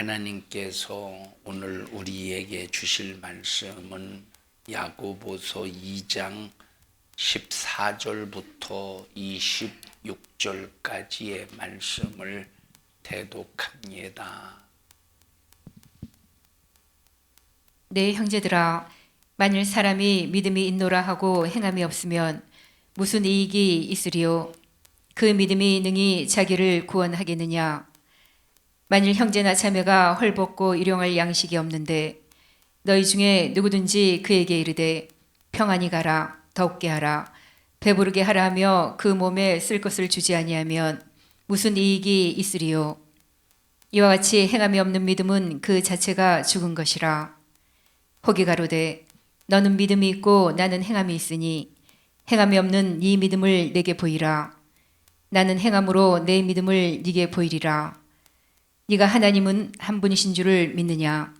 하나님께서 오늘 우리에게 주실 말씀은 야고보서 2장 14절부터 26절까지의 말씀을 대독합니다. 내 형제들아, 만일 사람이 믿음이 있노라 하고 행함이 없으면 무슨 이익이 있으리요? 그 믿음이 능히 자기를 구원하겠느냐? 만일 형제나 자매가 헐벗고 일용할 양식이 없는데 너희 중에 누구든지 그에게 이르되 평안히 가라, 덥게 하라, 배부르게 하라 하며 그 몸에 쓸 것을 주지 아니하면 무슨 이익이 있으리요? 이와 같이 행함이 없는 믿음은 그 자체가 죽은 것이라. 혹이 가로되 너는 믿음이 있고 나는 행함이 있으니 행함이 없는 이 믿음을 내게 보이라. 나는 행함으로 내 믿음을 네게 보이리라. 네가 하나님은 한 분이신 줄을 믿느냐?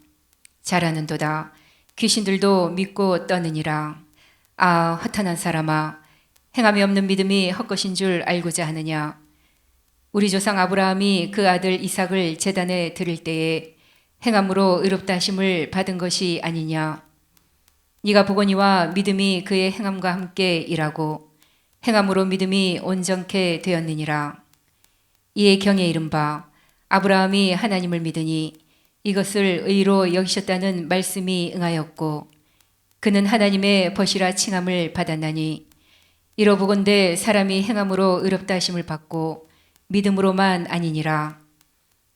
잘하는도다. 귀신들도 믿고 떠느니라. 아, 허탄한 사람아, 행함이 없는 믿음이 헛것인 줄 알고자 하느냐? 우리 조상 아브라함이 그 아들 이삭을 제단에 드릴 때에 행함으로 의롭다 하심을 받은 것이 아니냐? 네가 보거니와 믿음이 그의 행함과 함께 일하고 행함으로 믿음이 온전케 되었느니라. 이에 경에 이른바 아브라함이 하나님을 믿으니 이것을 의로 여기셨다는 말씀이 응하였고 그는 하나님의 벗이라 칭함을 받았나니 이러보건대 사람이 행함으로 의롭다 하심을 받고 믿음으로만 아니니라.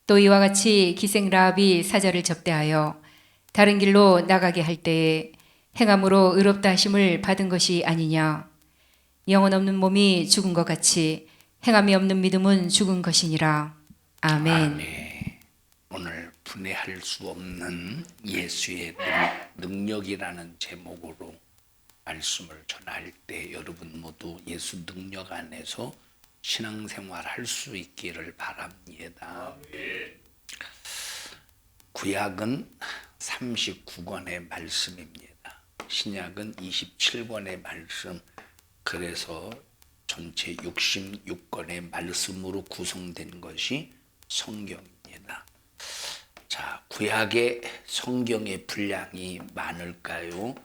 또 이와 같이 기생 라합이 사자를 접대하여 다른 길로 나가게 할 때에 행함으로 의롭다 하심을 받은 것이 아니냐. 영혼 없는 몸이 죽은 것 같이 행함이 없는 믿음은 죽은 것이니라. 아멘. 아멘. 오늘 분해할 수 없는 예수의 능력이라는 제목으로 말씀을 전할 때 여러분 모두 예수 능력 안에서 신앙생활 할 수 있기를 바랍니다. 구약은 39권의 말씀입니다. 신약은 27권의 말씀, 그래서 전체 66권의 말씀으로 구성된 것이 성경입니다. 자, 구약의 성경의 분량이 많을까요?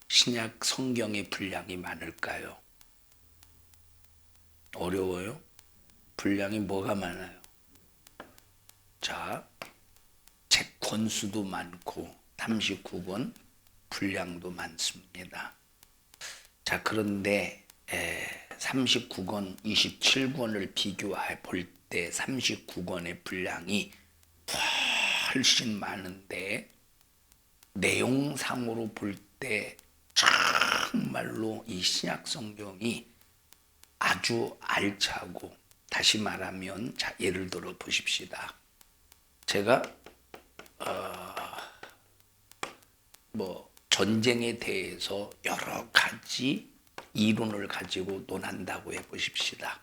신약 성경의 분량이 많을까요? 어려워요? 분량이 뭐가 많아요? 자, 책 권수도 많고 39권 분량도 많습니다. 자, 그런데 39권, 27권을 비교해 볼 때 39권의 분량이 훨씬 많은데 내용상으로 볼 때 정말로 이 신약 성경이 아주 알차고, 다시 말하면 자, 예를 들어 보십시다. 제가 전쟁에 대해서 여러 가지 이론을 가지고 논한다고 해보십시다.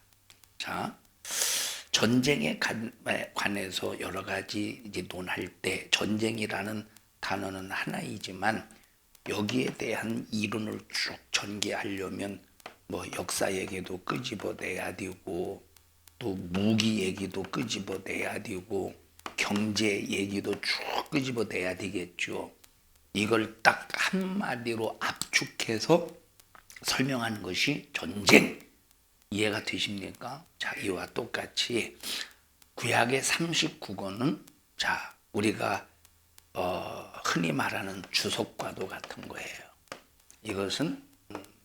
자, 전쟁에 관해서 여러 가지 이제 논할 때 전쟁이라는 단어는 하나이지만 여기에 대한 이론을 쭉 전개하려면 역사 얘기도 끄집어내야 되고 또 무기 얘기도 끄집어내야 되고 경제 얘기도 쭉 끄집어내야 되겠죠. 이걸 딱 한마디로 압축해서 설명하는 것이 전쟁. 이해가 되십니까? 자, 이와 똑같이 구약의 39권은 자, 우리가 흔히 말하는 주석과도 같은 거예요. 이것은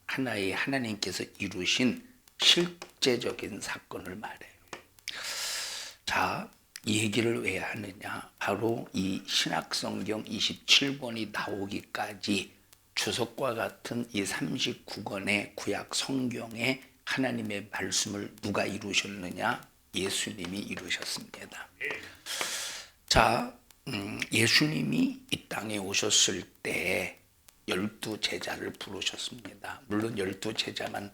하나의 하나님께서 이루신 실제적인 사건을 말해요. 자, 이 얘기를 왜 하느냐? 바로 이 신약성경 27권이 나오기까지 주석과 같은 이 39권의 구약 성경에 하나님의 말씀을 누가 이루셨느냐? 예수님이 이루셨습니다. 자, 예수님이 이 땅에 오셨을 때 12제자를 부르셨습니다. 물론 12제자만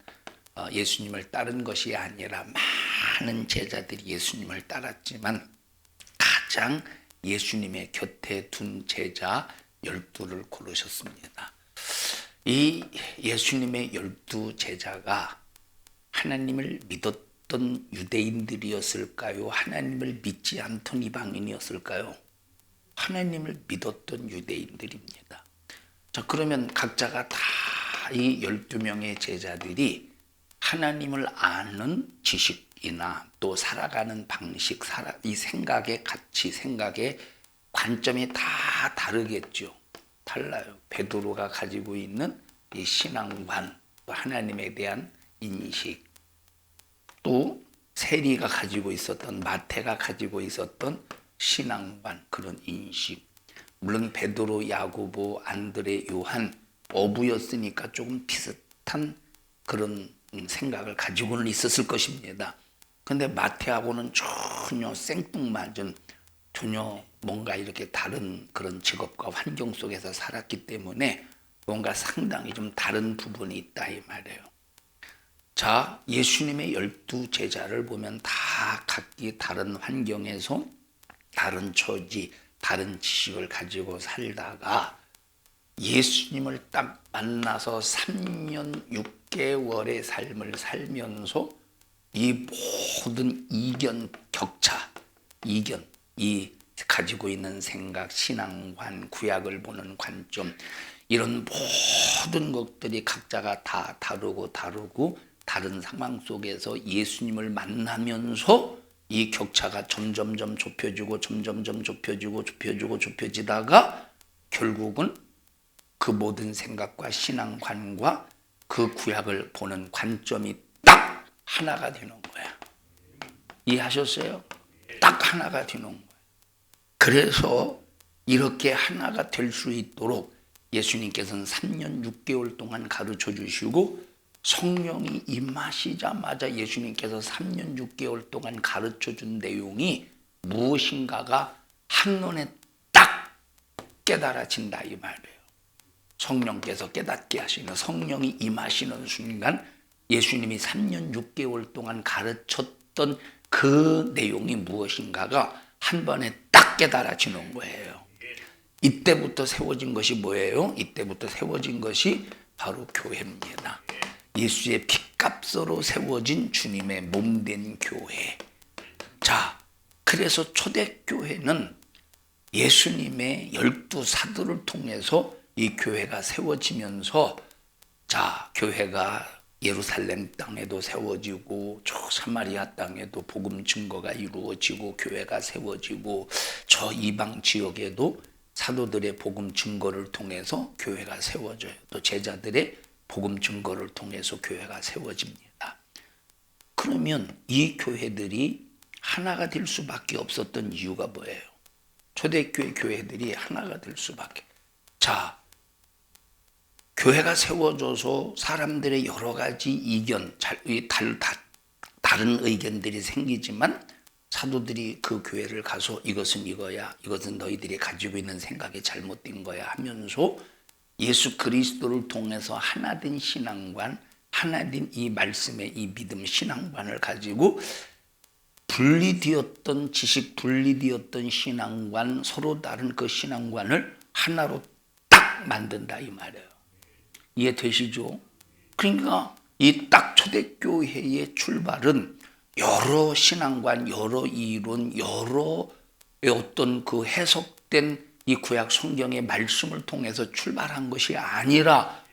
예수님을 따른 것이 아니라 많은 제자들이 예수님을 따랐지만 가장 예수님의 곁에 둔 제자 12를 고르셨습니다. 이 예수님의 12제자가 하나님을 믿었던 유대인들이었을까요? 하나님을 믿지 않던 이방인이었을까요? 하나님을 믿었던 유대인들입니다. 자, 그러면 각자가 다 이 12명의 제자들이 하나님을 아는 지식이나 또 살아가는 방식, 이 생각의 가치, 생각의 관점이 다 다르겠죠. 달라요. 베드로가 가지고 있는 이 신앙관, 또 하나님에 대한 인식, 또 세리가 가지고 있었던, 마태가 가지고 있었던 신앙관, 그런 인식. 물론 베드로, 야고보, 안드레, 요한 어부였으니까 조금 비슷한 그런 생각을 가지고는 있었을 것입니다. 근데 마태하고는 전혀 생뚱맞은, 전혀 뭔가 이렇게 다른 그런 직업과 환경 속에서 살았기 때문에 뭔가 상당히 좀 다른 부분이 있다 이 말이에요. 자, 예수님의 12제자를 보면 다 각기 다른 환경에서 다른 처지, 다른 지식을 가지고 살다가 예수님을 딱 만나서 3년 6개월의 삶을 살면서 이 모든 이견, 격차, 이 가지고 있는 생각, 신앙관, 구약을 보는 관점, 이런 모든 것들이 각자가 다 다르고 다른 상황 속에서 예수님을 만나면서 이 격차가 점점점 좁혀지다가 결국은 그 모든 생각과 신앙관과 그 구약을 보는 관점이 딱 하나가 되는 거야. 이해하셨어요? 딱 하나가 되는 거야. 그래서 이렇게 하나가 될 수 있도록 예수님께서는 3년 6개월 동안 가르쳐 주시고, 성령이 임하시자마자 예수님께서 3년 6개월 동안 가르쳐 준 내용이 무엇인가가 한눈에 딱 깨달아진다 이 말이에요. 성령께서 깨닫게 하시는, 성령이 임하시는 순간 예수님이 3년 6개월 동안 가르쳤던 그 내용이 무엇인가가 한 번에 딱 깨달아지는 거예요. 이때부터 세워진 것이 뭐예요? 이때부터 세워진 것이 바로 교회입니다. 예수의 핏값으로 세워진 주님의 몸된 교회. 자, 그래서 초대교회는 예수님의 12사도를 통해서 이 교회가 세워지면서, 자, 교회가 예루살렘 땅에도 세워지고 저 사마리아 땅에도 복음 증거가 이루어지고 교회가 세워지고 저 이방 지역에도 사도들의 복음 증거를 통해서 교회가 세워져요. 또 제자들의 복음 증거를 통해서 교회가 세워집니다. 그러면 이 교회들이 하나가 될 수밖에 없었던 이유가 뭐예요? 초대교회 교회들이 하나가 될 수밖에. 자, 교회가 세워져서 사람들의 여러 가지 이견, 다른 의견들이 생기지만 사도들이 그 교회를 가서 이것은 이거야, 이것은 너희들이 가지고 있는 생각이 잘못된 거야 하면서 예수 그리스도를 통해서 하나된 신앙관, 하나된 이 말씀의 이 믿음 신앙관을 가지고 분리되었던 지식, 분리되었던 신앙관, 서로 다른 그 신앙관을 하나로 딱 만든다 이 말이에요. 이해되시죠? 그러니까 이 딱 초대교회의 출발은 여러 신앙관, 여러 이론, 여러 어떤 그 해석된 이 구약 성경의 말씀을 통해서 출발한 것이 아니라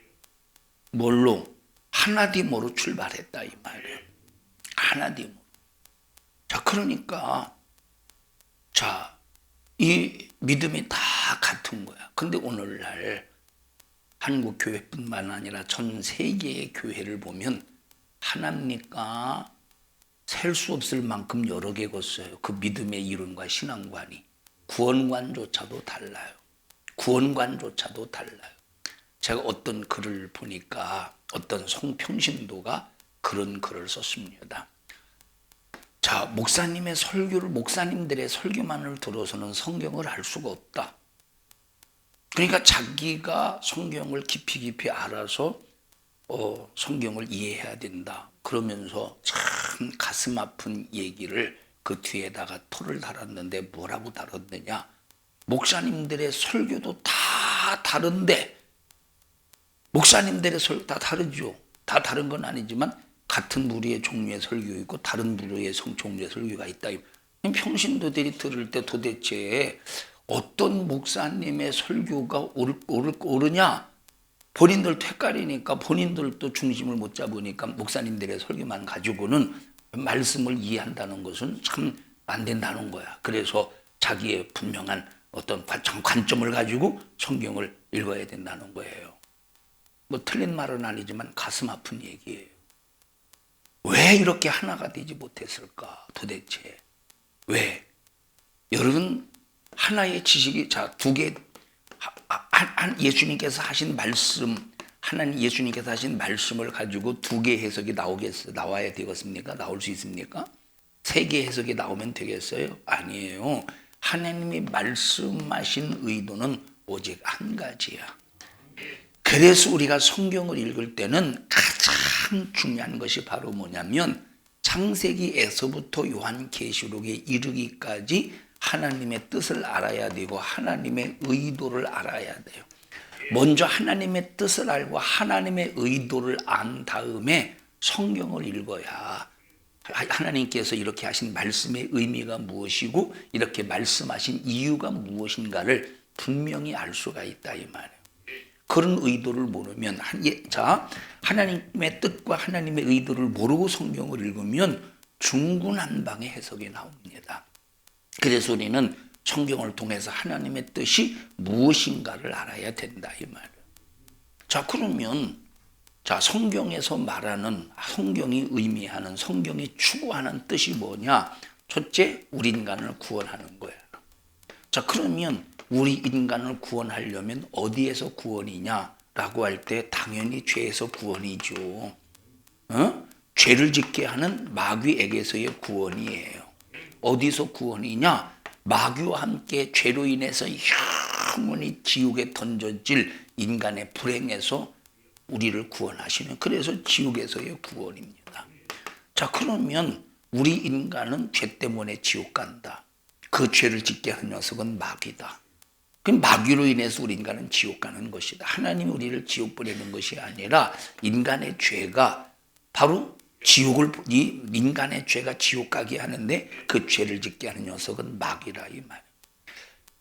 뭘로? 하나됨으로 출발했다 이 말이에요. 하나됨으로. 자, 그러니까 자, 이 믿음이 다 같은 거야. 근데 오늘날 한국 교회뿐만 아니라 전 세계의 교회를 보면 하나입니까? 셀 수 없을 만큼 여러 개가 있어요. 그 믿음의 이론과 신앙관이. 구원관조차도 달라요. 구원관조차도 달라요. 제가 어떤 글을 보니까 어떤 성평신도가 그런 글을 썼습니다. 자, 목사님들의 설교만을 들어서는 성경을 알 수가 없다. 그러니까 자기가 성경을 깊이 알아서 성경을 이해해야 된다. 그러면서 참 가슴 아픈 얘기를 그 뒤에다가 토를 달았는데 뭐라고 달았느냐. 목사님들의 설교도 다 다른데, 목사님들의 설교 다 다르죠. 다 다른 건 아니지만 같은 무리의 종류의 설교 있고 다른 무리의 종류의 설교가 있다. 평신도들이 들을 때 도대체 어떤 목사님의 설교가 옳으냐? 본인들 헷갈리니까 본인들도 중심을 못 잡으니까 목사님들의 설교만 가지고는 말씀을 이해한다는 것은 참 안 된다는 거야. 그래서 자기의 분명한 어떤 관점을 가지고 성경을 읽어야 된다는 거예요. 뭐 틀린 말은 아니지만 가슴 아픈 얘기예요. 왜 이렇게 하나가 되지 못했을까? 도대체 왜? 여러분, 하나의 지식이 두 개, 예수님께서 하신 말씀, 하나님 예수님께서 하신 말씀을 가지고 두 개 해석이 나와야 되겠습니까? 나올 수 있습니까? 세 개 해석이 나오면 되겠어요? 아니에요. 하나님이 말씀하신 의도는 오직 한 가지야. 그래서 우리가 성경을 읽을 때는 가장 중요한 것이 바로 뭐냐면 창세기에서부터 요한계시록에 이르기까지 하나님의 뜻을 알아야 되고 하나님의 의도를 알아야 돼요. 먼저 하나님의 뜻을 알고 하나님의 의도를 안 다음에 성경을 읽어야 하나님께서 이렇게 하신 말씀의 의미가 무엇이고 이렇게 말씀하신 이유가 무엇인가를 분명히 알 수가 있다 이 말이에요. 그런 의도를 모르면 하나님의 뜻과 하나님의 의도를 모르고 성경을 읽으면 중구난방의 해석이 나옵니다. 그래서 우리는 성경을 통해서 하나님의 뜻이 무엇인가를 알아야 된다 이 말이에요. 그러면 성경에서 말하는 성경이 의미하는 성경이 추구하는 뜻이 뭐냐? 첫째, 우리 인간을 구원하는 거야. 그러면 우리 인간을 구원하려면 어디에서 구원이냐라고 할 때 당연히 죄에서 구원이죠. 죄를 짓게 하는 마귀에게서의 구원이에요. 어디서 구원이냐? 마귀와 함께 죄로 인해서 영원히 지옥에 던져질 인간의 불행에서 우리를 구원하시는, 그래서 지옥에서의 구원입니다. 그러면 우리 인간은 죄 때문에 지옥 간다. 그 죄를 짓게 한 녀석은 마귀다. 그 마귀로 인해서 우리 인간은 지옥 가는 것이다. 하나님이 우리를 지옥 보내는 것이 아니라 인간의 죄가 바로 인간의 죄가 지옥 가게 하는데 그 죄를 짓게 하는 녀석은 마귀라 이 말.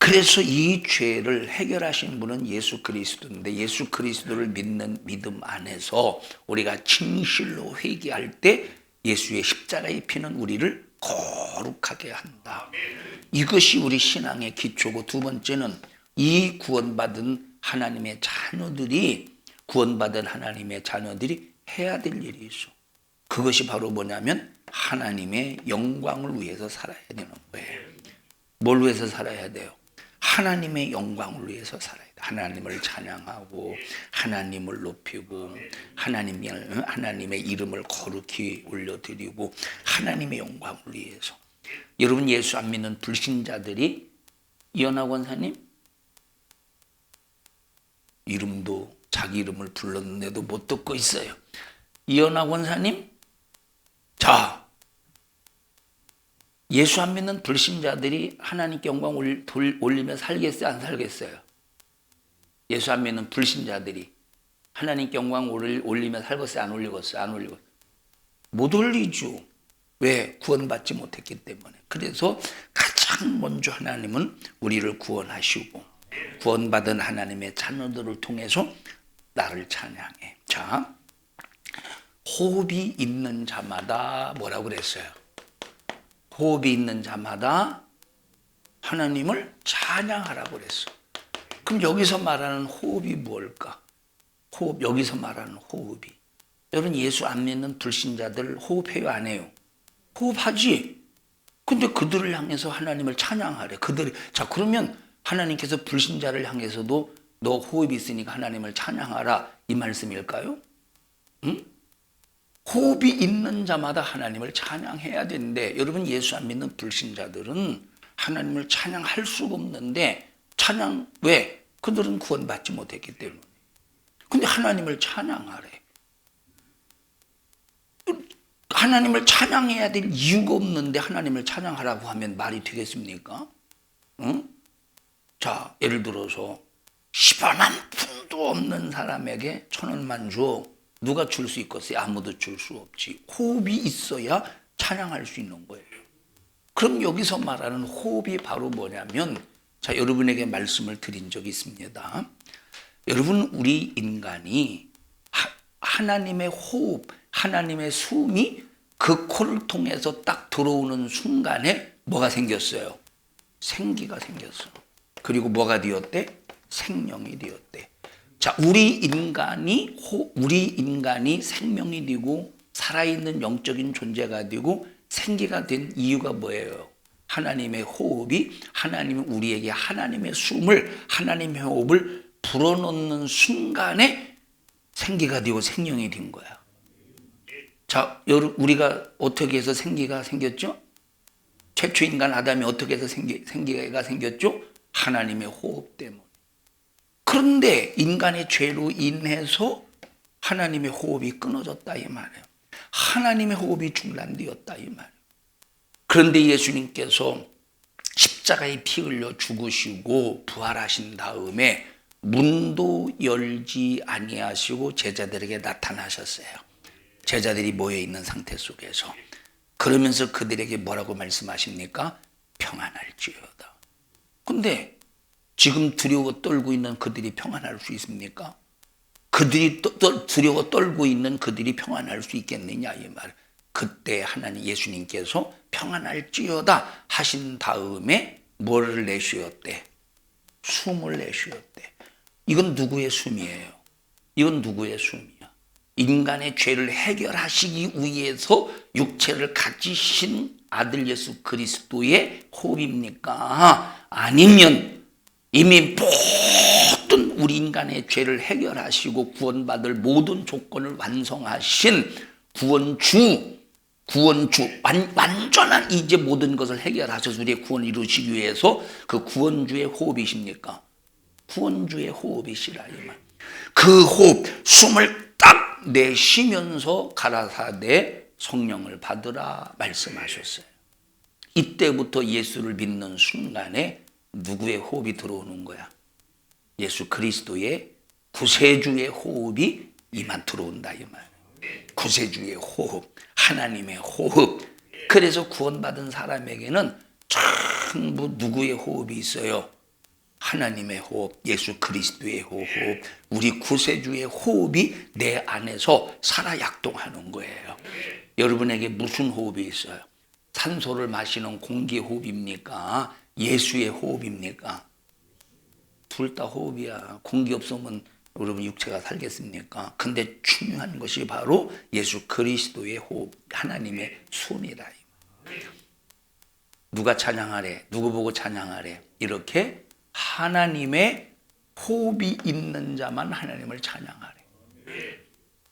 그래서 이 죄를 해결하신 분은 예수 그리스도인데 예수 그리스도를 믿는 믿음 안에서 우리가 진실로 회개할 때 예수의 십자가의 피는 우리를 거룩하게 한다. 이것이 우리 신앙의 기초고, 두 번째는 이 구원받은 하나님의 자녀들이 해야 될 일이 있어. 그것이 바로 뭐냐면 하나님의 영광을 위해서 살아야 되는 거예요. 뭘 위해서 살아야 돼요? 하나님의 영광을 위해서 살아야 돼. 하나님을 찬양하고 하나님을 높이고 하나님의 이름을 거룩히 올려드리고 하나님의 영광을 위해서. 여러분, 예수 안 믿는 불신자들이 이현아 권사님 이름도 자기 이름을 불렀는데도 못 듣고 있어요. 이현아 권사님, 예수 안 믿는 불신자들이 하나님께 영광 올리며 살겠어요, 안 살겠어요? 예수 안 믿는 불신자들이 하나님께 영광 올리며 살겠어요, 안 올리겠어요? 안 올리겠어요? 못 올리죠. 왜? 구원받지 못했기 때문에. 그래서 가장 먼저 하나님은 우리를 구원하시고 구원받은 하나님의 자녀들을 통해서 나를 찬양해. 호흡이 있는 자마다 뭐라고 그랬어요? 호흡이 있는 자마다 하나님을 찬양하라고 그랬어. 그럼 여기서 말하는 호흡이 뭘까? 여기서 말하는 호흡이. 여러분, 예수 안 믿는 불신자들 호흡해요, 안 해요? 호흡하지. 근데 그들을 향해서 하나님을 찬양하래. 그러면 하나님께서 불신자를 향해서도 너 호흡이 있으니까 하나님을 찬양하라, 이 말씀일까요? 응? 호흡이 있는 자마다 하나님을 찬양해야 되는데, 여러분, 예수 안 믿는 불신자들은 하나님을 찬양할 수가 없는데, 왜? 그들은 구원받지 못했기 때문에. 근데 하나님을 찬양하래. 하나님을 찬양해야 될 이유가 없는데 하나님을 찬양하라고 하면 말이 되겠습니까? 응? 예를 들어서 10원 한 푼도 없는 사람에게 1,000원만 줘. 누가 줄 수 있겠어요? 아무도 줄 수 없지. 호흡이 있어야 찬양할 수 있는 거예요. 그럼 여기서 말하는 호흡이 바로 뭐냐면 자, 여러분에게 말씀을 드린 적이 있습니다. 여러분, 우리 인간이 하나님의 호흡, 하나님의 숨이 그 코를 통해서 딱 들어오는 순간에 뭐가 생겼어요? 생기가 생겼어. 그리고 뭐가 되었대? 생명이 되었대. 자, 우리 인간이 생명이 되고 살아있는 영적인 존재가 되고 생기가 된 이유가 뭐예요? 하나님의 호흡이, 하나님이 우리에게 하나님의 숨을, 하나님의 호흡을 불어넣는 순간에 생기가 되고 생명이 된 거야. 자, 우리가 어떻게 해서 생기가 생겼죠? 최초 인간 아담이 어떻게 해서 생기가 생겼죠? 하나님의 호흡 때문에. 그런데 인간의 죄로 인해서 하나님의 호흡이 끊어졌다 이 말이에요. 하나님의 호흡이 중단되었다 이 말이에요. 그런데 예수님께서 십자가에 피 흘려 죽으시고 부활하신 다음에 문도 열지 아니하시고 제자들에게 나타나셨어요. 제자들이 모여 있는 상태 속에서. 그러면서 그들에게 뭐라고 말씀하십니까? 평안할지어다. 근데 지금 두려워 떨고 있는 그들이 평안할 수 있습니까? 그들이 두려워 떨고 있는 그들이 평안할 수 있겠느냐 이 말. 그때 하나님 예수님께서 평안할지어다 하신 다음에 뭐를 내쉬었대? 숨을 내쉬었대. 이건 누구의 숨이에요? 이건 누구의 숨이야? 인간의 죄를 해결하시기 위해서 육체를 가지신 아들 예수 그리스도의 호흡입니까? 아니면 이미 모든 우리 인간의 죄를 해결하시고 구원받을 모든 조건을 완성하신 구원주 완전한 이제 모든 것을 해결하셔서 우리의 구원을 이루시기 위해서 그 구원주의 호흡이십니까? 구원주의 호흡이시라 이 말. 그 호흡, 숨을 딱 내쉬면서 가라사대 성령을 받으라 말씀하셨어요. 이때부터 예수를 믿는 순간에 누구의 호흡이 들어오는 거야? 예수 그리스도의 구세주의 호흡이 이만 들어온다 이 말. 구세주의 호흡, 하나님의 호흡. 그래서 구원받은 사람에게는 전부 누구의 호흡이 있어요? 하나님의 호흡, 예수 그리스도의 호흡, 우리 구세주의 호흡이 내 안에서 살아 약동하는 거예요. 여러분에게 무슨 호흡이 있어요? 산소를 마시는 공기 호흡입니까? 예수의 호흡입니까? 둘 다 호흡이야. 공기 없으면 여러분 육체가 살겠습니까? 근데 중요한 것이 바로 예수 그리스도의 호흡, 하나님의 숨이다. 누가 찬양하래? 누구 보고 찬양하래? 이렇게 하나님의 호흡이 있는 자만 하나님을 찬양하래.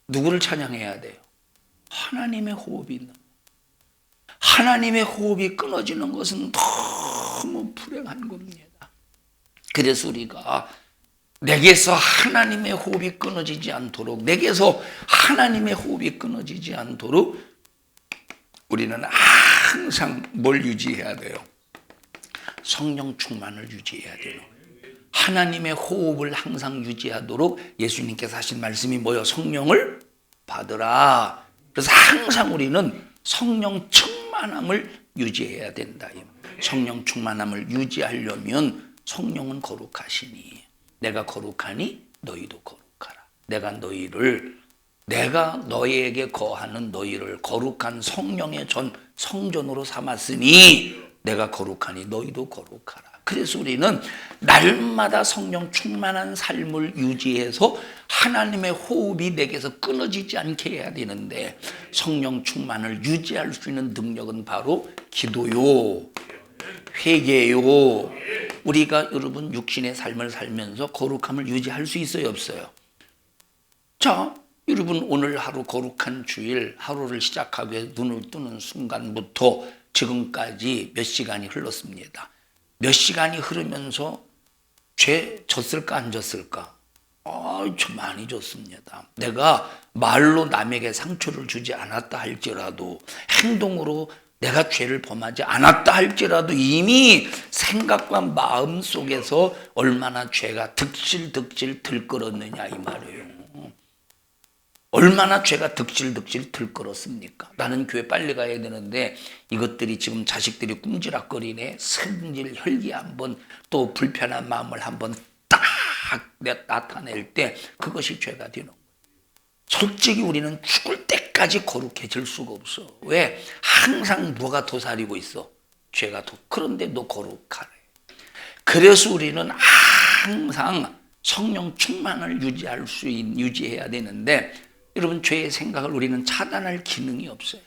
누구를 찬양해야 돼요? 하나님의 호흡이 있는. 하나님의 호흡이 끊어지는 것은 너무 불행한 겁니다. 그래서 우리가 내게서 하나님의 호흡이 끊어지지 않도록, 내게서 하나님의 호흡이 끊어지지 않도록 우리는 항상 뭘 유지해야 돼요? 성령 충만을 유지해야 돼요. 하나님의 호흡을 항상 유지하도록 예수님께서 하신 말씀이 뭐예요? 성령을 받으라. 그래서 항상 우리는 성령 충만함을 유지해야 된다. 성령 충만함을 유지하려면 성령은 거룩하시니 내가 거룩하니 너희도 거룩하라. 내가 너희에게 거하는 너희를 거룩한 성령의 성전으로 삼았으니 내가 거룩하니 너희도 거룩하라. 그래서 우리는 날마다 성령 충만한 삶을 유지해서 하나님의 호흡이 내게서 끊어지지 않게 해야 되는데, 성령 충만을 유지할 수 있는 능력은 바로 기도요, 회개요. 우리가 여러분 육신의 삶을 살면서 거룩함을 유지할 수 있어요, 없어요? 자, 여러분 오늘 하루 거룩한 주일, 하루를 시작하기 눈을 뜨는 순간부터 지금까지 몇 시간이 흘렀습니다. 몇 시간이 흐르면서 죄 졌을까 안 졌을까? 좀 많이 졌습니다. 내가 말로 남에게 상처를 주지 않았다 할지라도, 행동으로 내가 죄를 범하지 않았다 할지라도 이미 생각과 마음 속에서 얼마나 죄가 득실득실 들끓었느냐 이 말이에요. 얼마나 죄가 득실득실 들끓었습니까? 나는 교회 빨리 가야 되는데 이것들이 지금 자식들이 꿈지락거리네. 승질 혈기 한번 또 불편한 마음을 한번 딱 나타낼 때 그것이 죄가 되는 거예요. 솔직히 우리는 죽을 때까지 거룩해질 수가 없어. 왜? 항상 뭐가 도사리고 있어? 죄가 그런데 너 거룩하래. 그래서 우리는 항상 성령 충만을 유지해야 되는데 여러분 죄의 생각을 우리는 차단할 기능이 없어요.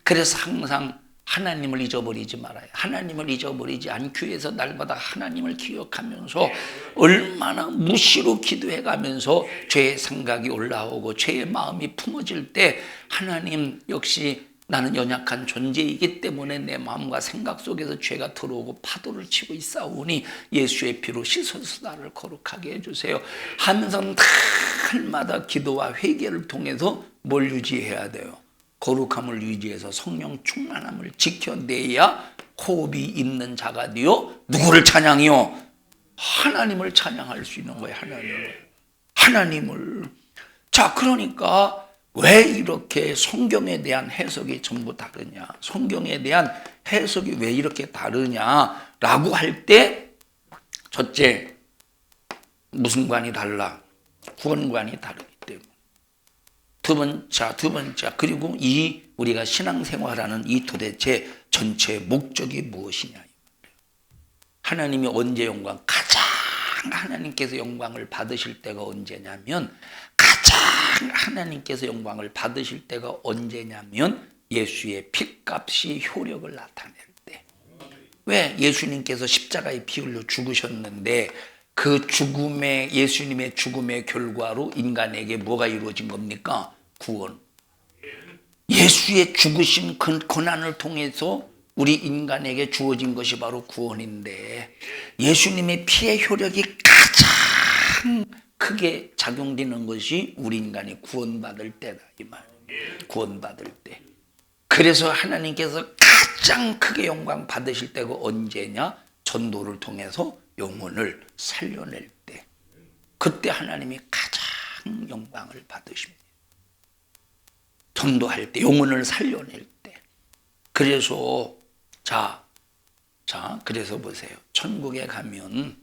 그래서 항상 하나님을 잊어버리지 말아요. 하나님을 잊어버리지 않기 위해서 날마다 하나님을 기억하면서 얼마나 무시로 기도해가면서 죄의 생각이 올라오고 죄의 마음이 품어질 때 하나님 역시 나는 연약한 존재이기 때문에 내 마음과 생각 속에서 죄가 들어오고 파도를 치고 있사오니 예수의 피로 씻어서 나를 거룩하게 해주세요 하면서 날마다 기도와 회개를 통해서 뭘 유지해야 돼요? 거룩함을 유지해서 성령 충만함을 지켜내야 호흡이 있는 자가 되어 누구를 찬양해요? 하나님을 찬양할 수 있는 거예요. 하나님을. 자, 그러니까 왜 이렇게 성경에 대한 해석이 전부 다르냐? 성경에 대한 해석이 왜 이렇게 다르냐라고 할 때 첫째, 무슨 관이 달라? 구원관이 다르기 때문에. 두 번째, 그리고 이 우리가 신앙생활하는 이 도대체 전체의 목적이 무엇이냐? 하나님이 언제 가장 하나님께서 영광을 받으실 때가 언제냐면 하나님께서 영광을 받으실 때가 언제냐면 예수의 핏값이 효력을 나타낼 때. 왜? 예수님께서 십자가에 피 흘려 죽으셨는데 그 예수님의 죽음의 결과로 인간에게 뭐가 이루어진 겁니까? 구원. 예수의 죽으신 그 고난을 통해서 우리 인간에게 주어진 것이 바로 구원인데 예수님의 피의 효력이 가장 크게 작용되는 것이 우리 인간이 구원받을 때다 이 말이에요. 구원받을 때. 그래서 하나님께서 가장 크게 영광 받으실 때가 언제냐? 전도를 통해서 영혼을 살려낼 때. 그때 하나님이 가장 영광을 받으십니다. 전도할 때, 영혼을 살려낼 때. 그래서 그래서 보세요. 천국에 가면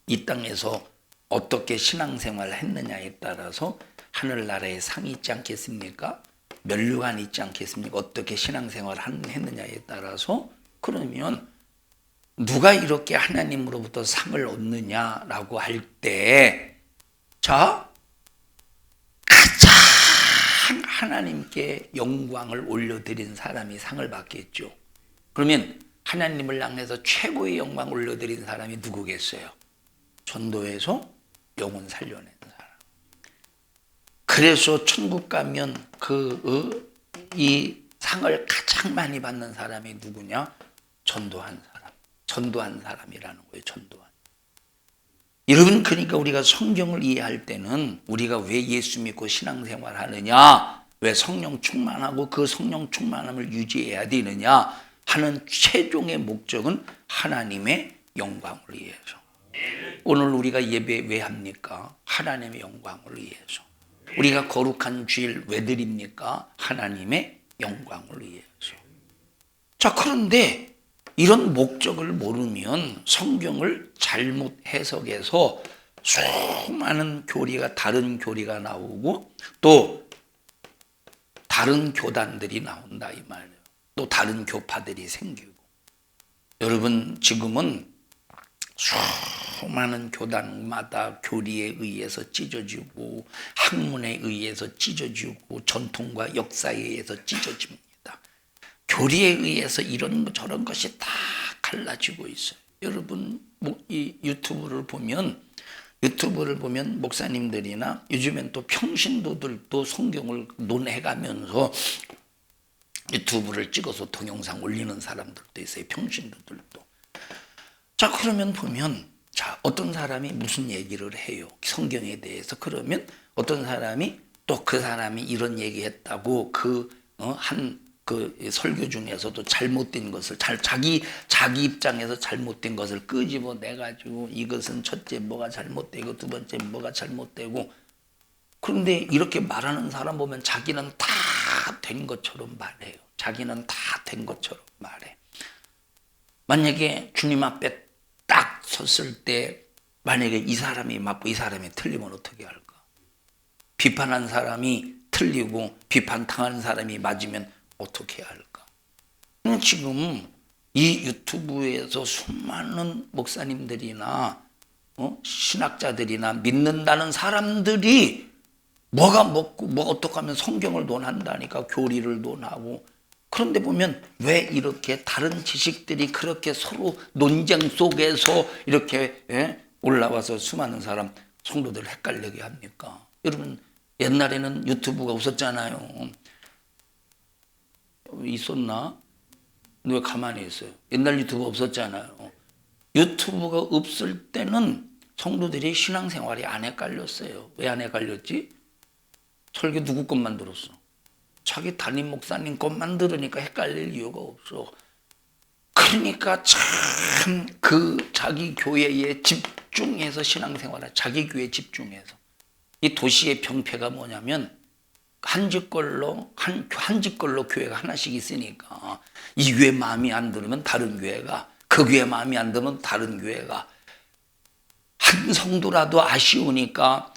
이 땅에서 어떻게 신앙생활을 했느냐에 따라서 하늘나라에 상이 있지 않겠습니까? 면류관 있지 않겠습니까? 어떻게 신앙생활을 했느냐에 따라서 그러면 누가 이렇게 하나님으로부터 상을 얻느냐라고 할 때 가장 하나님께 영광을 올려드린 사람이 상을 받겠죠. 그러면 하나님을 향해서 최고의 영광을 올려드린 사람이 누구겠어요? 전도해서 영혼 살려낸 사람. 그래서 천국 가면 이 상을 가장 많이 받는 사람이 누구냐? 전도한 사람이라는 거예요. 전도한. 여러분, 그러니까 우리가 성경을 이해할 때는 우리가 왜 예수 믿고 신앙생활 하느냐, 왜 성령 충만하고 그 성령 충만함을 유지해야 되느냐 하는 최종의 목적은 하나님의 영광을 위해서. 오늘 우리가 예배 왜 합니까? 하나님의 영광을 위해서. 우리가 거룩한 주일 왜 드립니까? 하나님의 영광을 위해서. 자, 그런데 이런 목적을 모르면 성경을 잘못 해석해서 수많은 다른 교리가 나오고 또 다른 교단들이 나온다 이 말이에요. 또 다른 교파들이 생기고. 여러분, 지금은 수많은 교단마다 교리에 의해서 찢어지고 학문에 의해서 찢어지고 전통과 역사에 의해서 찢어집니다. 교리에 의해서 이런 저런 것이 다 갈라지고 있어요. 여러분, 이 유튜브를 보면 목사님들이나 요즘엔 또 평신도들도 성경을 논해가면서 유튜브를 찍어서 동영상 올리는 사람들도 있어요. 평신도들도. 자, 그러면 보면 어떤 사람이 무슨 얘기를 해요. 성경에 대해서. 그러면 어떤 사람이 또 그 사람이 이런 얘기했다고 그 그 설교 중에서도 잘못된 것을 자기 입장에서 잘못된 것을 끄집어내 가지고 이것은 첫째 뭐가 잘못되고 두 번째 뭐가 잘못되고, 그런데 이렇게 말하는 사람 보면 자기는 다 된 것처럼 말해요. 자기는 다 된 것처럼 말해. 만약에 주님 앞에 딱 섰을 때 만약에 이 사람이 맞고 이 사람이 틀리면 어떻게 할까? 비판한 사람이 틀리고 비판당한 사람이 맞으면 어떻게 할까? 지금 이 유튜브에서 수많은 목사님들이나 신학자들이나 믿는다는 사람들이 뭐가 먹고 뭐 어떻게 하면 성경을 논한다니까, 교리를 논하고. 그런데 보면 왜 이렇게 다른 지식들이 그렇게 서로 논쟁 속에서 이렇게 올라와서 수많은 사람 성도들 헷갈리게 합니까? 여러분, 옛날에는 유튜브가 없었잖아요. 있었나? 왜 가만히 있어요? 옛날 유튜브 없었잖아요. 유튜브가 없을 때는 성도들이 신앙생활이 안 헷갈렸어요. 왜 안 헷갈렸지? 설교 누구 것만 들었어? 자기 담임 목사님 것만 들으니까 헷갈릴 이유가 없어. 그러니까 참 그 자기 교회에 집중해서 신앙생활을, 자기 교회에 집중해서. 이 도시의 병폐가 뭐냐면 한 집 걸로 교회가 하나씩 있으니까 이 교회 마음이 안 들으면 다른 교회가, 그 교회 마음이 안 들으면 다른 교회가, 한 성도라도 아쉬우니까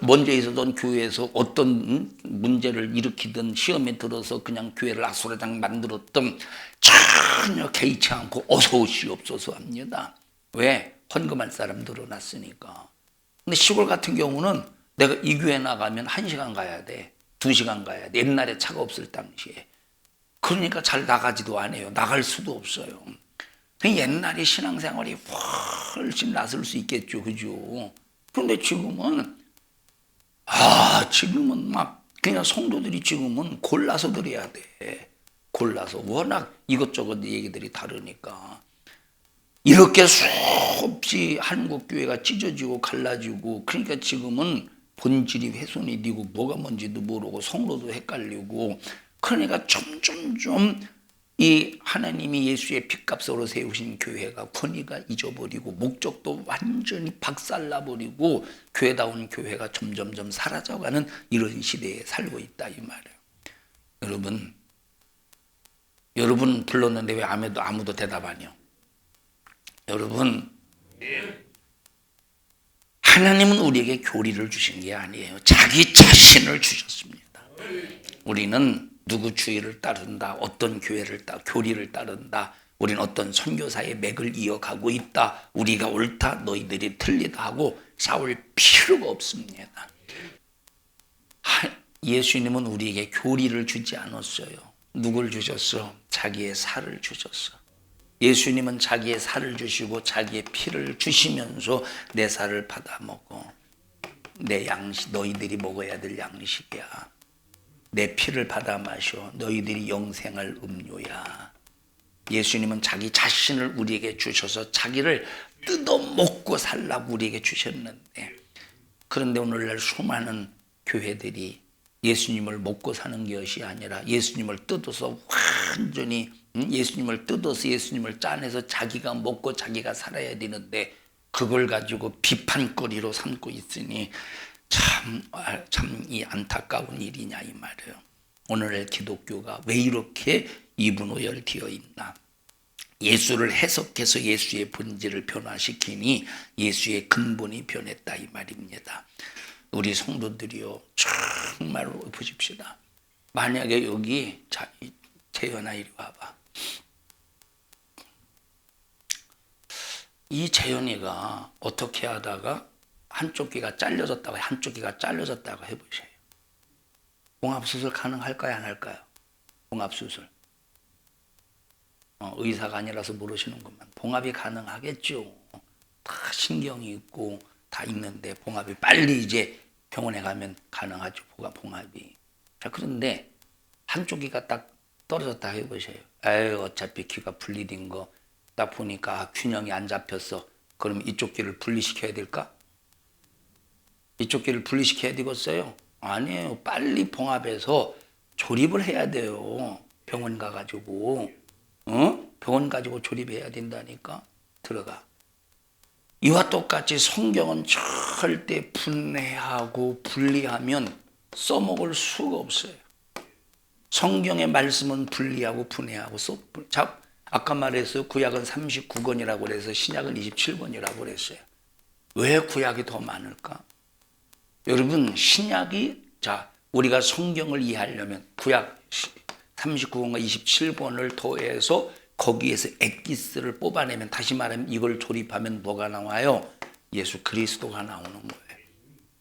먼저 있었던 교회에서 어떤 문제를 일으키든 시험에 들어서 그냥 교회를 아수라장 만들었던 전혀 개의치 않고 어서 오시옵소서 합니다. 왜? 헌금할 사람 늘어났으니까. 근데 시골 같은 경우는 내가 이 교회 나가면 1시간 가야 돼. 2시간 가야 돼. 옛날에 차가 없을 당시에. 그러니까 잘 나가지도 않아요. 나갈 수도 없어요. 옛날에 신앙생활이 훨씬 낫을 수 있겠죠. 그죠? 그런데 지금은 막 그냥 성도들이 지금은 골라서 드려야 돼. 골라서. 워낙 이것저것 얘기들이 다르니까. 이렇게 수없이 한국교회가 찢어지고 갈라지고, 그러니까 지금은 본질이 훼손이 되고 뭐가 뭔지도 모르고 성도도 헷갈리고, 그러니까 점점점 이 하나님이 예수의 핏값으로 세우신 교회가 권위가 잊어버리고 목적도 완전히 박살나버리고 교회다운 교회가 점점점 사라져가는 이런 시대에 살고 있다 이 말이에요. 여러분 불렀는데 왜 아무도 대답 안 해요? 여러분, 하나님은 우리에게 교리를 주신 게 아니에요. 자기 자신을 주셨습니다. 우리는 누구 주의를 따른다, 어떤 교리를 따른다, 우리는 어떤 선교사의 맥을 이어가고 있다, 우리가 옳다, 너희들이 틀리다 하고 싸울 필요가 없습니다. 예수님은 우리에게 교리를 주지 않았어요. 누굴 주셨어? 자기의 살을 주셨어. 예수님은 자기의 살을 주시고 자기의 피를 주시면서 내 살을 받아 먹어. 내 양식, 너희들이 먹어야 될 양식이야. 내 피를 받아 마셔. 너희들이 영생할 음료야. 예수님은 자기 자신을 우리에게 주셔서 자기를 뜯어 먹고 살라고 우리에게 주셨는데, 그런데 오늘날 수많은 교회들이 예수님을 먹고 사는 것이 아니라 예수님을 뜯어서 완전히 예수님을 뜯어서 예수님을 짜내서 자기가 먹고 자기가 살아야 되는데 그걸 가지고 비판거리로 삼고 있으니 참 이 안타까운 일이냐 이 말이에요. 오늘날 기독교가 왜 이렇게 이분오열되어 있나? 예수를 해석해서 예수의 본질을 변화시키니 예수의 근본이 변했다 이 말입니다. 우리 성도들이요, 정말로 보십시다. 만약에 여기 재현아 이리 와봐. 이 재현이가 어떻게 하다가 한쪽 귀가 잘려졌다고 해보세요. 봉합수술 가능할까요, 안 할까요? 봉합수술. 의사가 아니라서 모르시는구만. 봉합이 가능하겠죠. 다 신경이 있고 다 있는데 봉합이 빨리 이제 병원에 가면 가능하죠. 봉합이. 자, 그런데 한쪽 귀가 딱 떨어졌다 해보세요. 에휴, 어차피 귀가 분리된 거 딱 보니까 균형이 안 잡혔어. 그럼 이쪽 귀를 분리시켜야 될까? 이쪽 귀를 분리시켜야 되겠어요? 아니에요. 빨리 봉합해서 조립을 해야 돼요. 병원 가가지고. 병원 가지고 조립해야 된다니까. 들어가. 이와 똑같이 성경은 절대 분해하고 분리하면 써먹을 수가 없어요. 성경의 말씀은 분리하고 분해하고 아까 말했어요. 구약은 39권이라고 그래서 신약은 27권이라고 그랬어요. 왜 구약이 더 많을까? 여러분, 신약이, 우리가 성경을 이해하려면 구약 39권과 27권을 더해서 거기에서 엑기스를 뽑아내면, 다시 말하면 이걸 조립하면 뭐가 나와요? 예수 그리스도가 나오는 거예요.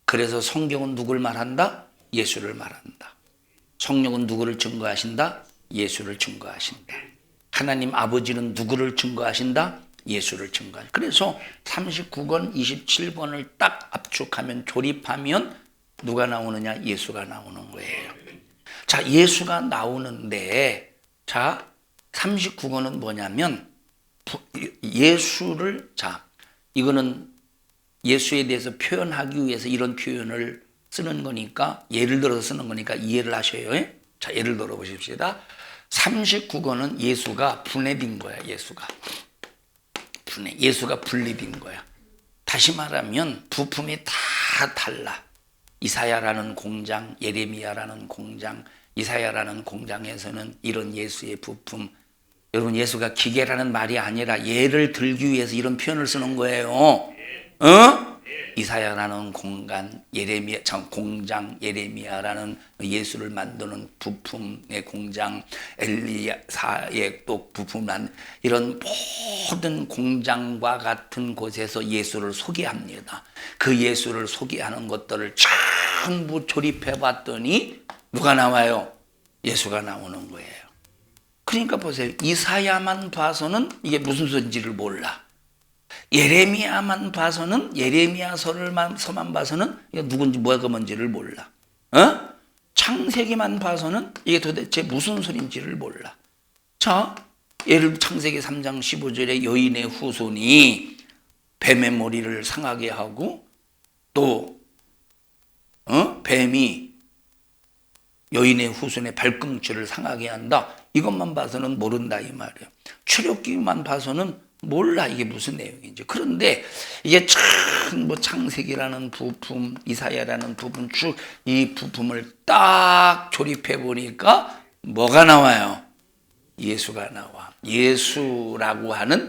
그래서 성경은 누굴 말한다? 예수를 말한다. 성령은 누구를 증거하신다? 예수를 증거하신다. 하나님 아버지는 누구를 증거하신다? 예수를 증거하신다. 그래서 39권, 27권을 딱 압축하면, 조립하면 누가 나오느냐? 예수가 나오는 거예요. 자, 예수가 나오는데, 39권은 뭐냐면 예수를, 이거는 예수에 대해서 표현하기 위해서 이런 표현을 쓰는 거니까, 예를 들어서 쓰는 거니까 이해를 하셔요. 자, 예를 들어 보십시다. 39권은 예수가 분해된 거야. 예수가 분리된 거야. 다시 말하면 부품이 다 달라. 이사야라는 공장, 예레미야라는 공장, 이사야라는 공장에서는 이런 예수의 부품, 여러분, 예수가 기계라는 말이 아니라 예를 들기 위해서 이런 표현을 쓰는 거예요. 이사야라는 공장, 예레미야라는 예수를 만드는 부품의 공장, 엘리야의 또 부품만, 이런 모든 공장과 같은 곳에서 예수를 소개합니다. 그 예수를 소개하는 것들을 전부 조립해 봤더니 누가 나와요? 예수가 나오는 거예요. 그러니까 보세요. 이사야만 봐서는 이게 무슨 소리인지를 몰라. 예레미야만 봐서는, 예레미야서만 봐서는 이게 누군지 뭐가 뭔지를 몰라. 창세기만 봐서는 이게 도대체 무슨 소리인지를 몰라. 자, 예를 창세기 3장 15절에 여인의 후손이 뱀의 머리를 상하게 하고, 또 뱀이 여인의 후손의 발꿈치를 상하게 한다. 이것만 봐서는 모른다 이 말이에요. 출애굽기만 봐서는 몰라 이게 무슨 내용인지. 그런데 이게 전부 창세기라는 부품, 이사야라는 부분, 쭉 이 부품을 딱 조립해 보니까 뭐가 나와요? 예수가 나와. 예수라고 하는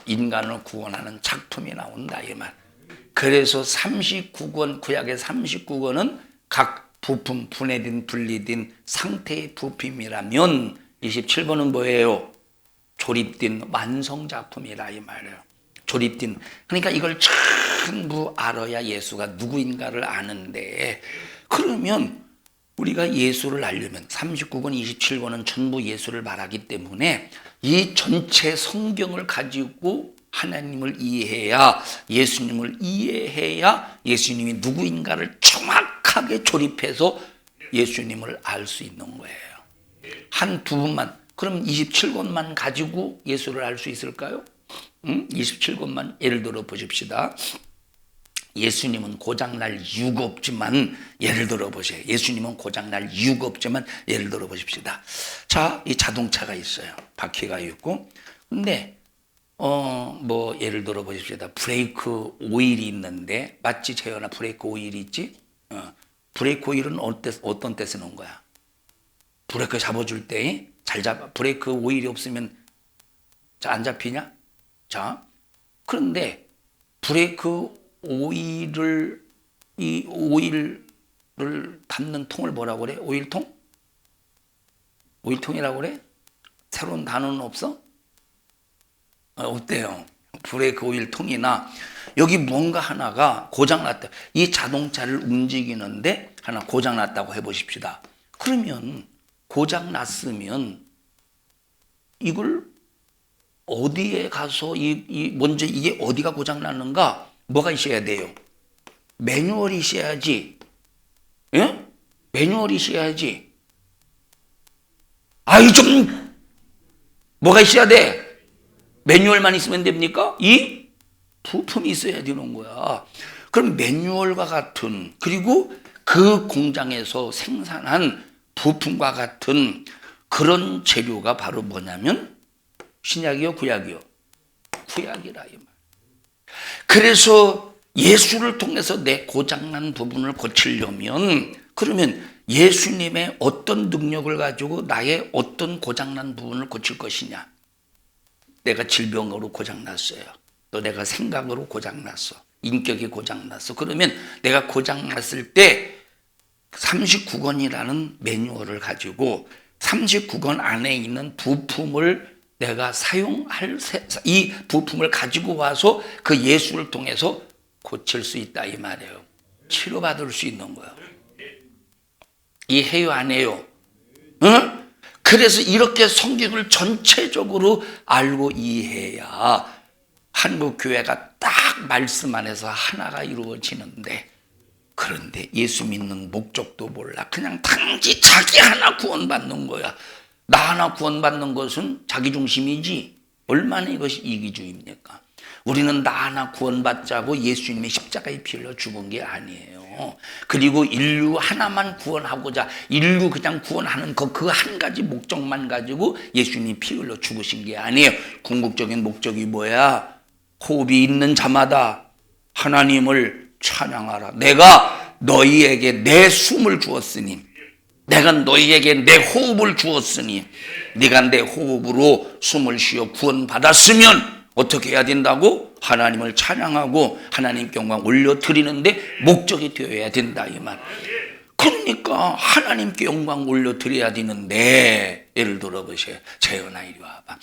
인간을 구원하는 작품이 나온다 이 말. 그래서 39권, 구약의 39권은 각 부품, 분해된 분리된 상태의 부품이라면 27권은 뭐예요? 조립된 완성작품이라 이 말이에요. 조립된. 그러니까 이걸 전부 알아야 예수가 누구인가를 아는데, 그러면 우리가 예수를 알려면 39권, 27권은 전부 예수를 말하기 때문에 이 전체 성경을 가지고 하나님을 이해해야, 예수님을 이해해야 예수님이 누구인가를 정확하게 조립해서 예수님을 알 수 있는 거예요. 한 부분만, 그럼 27권만 가지고 예수를 알 수 있을까요? 27권만 예를 들어 보십시다. 예수님은 고장날 이유가 없지만, 예를 들어 보세요. 예수님은 고장날 이유가 없지만 예를 들어 보십시다. 자, 이 자동차가 있어요. 바퀴가 있고, 근데 뭐 예를 들어 보십시다. 브레이크 오일이 있는데, 맞지 재현아? 브레이크 오일이 있지? 브레이크 오일은 어떤 때 쓰는 거야? 브레이크 잡아줄 때 잘 잡아. 브레이크 오일이 없으면 안 잡히냐? 자, 그런데 브레이크 오일을, 이 오일을 담는 통을 뭐라고 그래? 오일통? 오일통이라고 그래? 새로운 단어는 없어? 없대요. 브레이크 오일 통이나, 여기 뭔가 하나가 고장났다. 이 자동차를 움직이는데 하나 고장났다고 해보십시다. 그러면 고장났으면 이걸 어디에 가서 먼저 이게 어디가 고장났는가? 뭐가 있어야 돼요? 매뉴얼이 있어야지. 예? 매뉴얼이 있어야지. 좀 뭐가 있어야 돼? 매뉴얼만 있으면 됩니까? 이 부품이 있어야 되는 거야. 그럼 매뉴얼과 같은, 그리고 그 공장에서 생산한 부품과 같은 그런 재료가 바로 뭐냐면 신약이요, 구약이요? 구약이라 이 말. 그래서 예수를 통해서 내 고장난 부분을 고치려면 그러면 예수님의 어떤 능력을 가지고 나의 어떤 고장난 부분을 고칠 것이냐? 내가 질병으로 고장났어요. 또 내가 생각으로 고장났어. 인격이 고장났어. 그러면 내가 고장났을 때 39권이라는 매뉴얼을 가지고 39권 안에 있는 부품을 내가 사용할 이 부품을 가지고 와서 그 예수를 통해서 고칠 수 있다 이 말이에요. 치료받을 수 있는 거예요. 이해요 안 해요? 응? 그래서 이렇게 성경을 전체적으로 알고 이해해야 한국 교회가 딱 말씀 안에서 하나가 이루어지는데, 그런데 예수 믿는 목적도 몰라. 그냥 단지 자기 하나 구원받는 거야. 나 하나 구원받는 것은 자기중심이지 얼마나 이것이 이기주의입니까? 우리는 나 하나 구원받자고 예수님의 십자가에 피 흘려 죽은 게 아니에요. 그리고 인류 하나만 구원하고자 인류 그냥 구원하는 그 한 가지 목적만 가지고 예수님이 피 흘려 죽으신 게 아니에요. 궁극적인 목적이 뭐야? 호흡이 있는 자마다 하나님을 찬양하라. 내가 너희에게 내 숨을 주었으니, 내가 너희에게 내 호흡을 주었으니 네가 내 호흡으로 숨을 쉬어 구원받았으면 어떻게 해야 된다고? 하나님을 찬양하고 하나님께 영광 올려드리는데 목적이 되어야 된다 이 말. 그러니까 하나님께 영광 올려드려야 되는데, 예를 들어 보세요. 재현아 이리 와봐.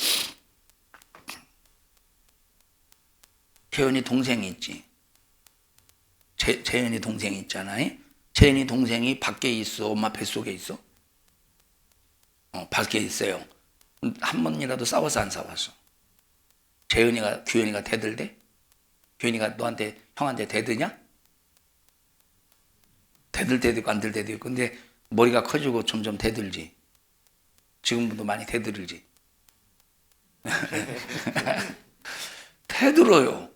재현이 동생이 있지. 재현이 동생이 있잖아요. 재현이 동생이 밖에 있어? 엄마 뱃속에 있어? 밖에 있어요. 한 번이라도 싸워서 안 싸웠어? 재현이가 규현이가 대들대? 규현이가 너한테 형한테 대드냐? 대들 때도 있고 안 들 때도 있고. 근데 머리가 커지고 점점 대들지. 지금도 많이 대들지. 대들어요.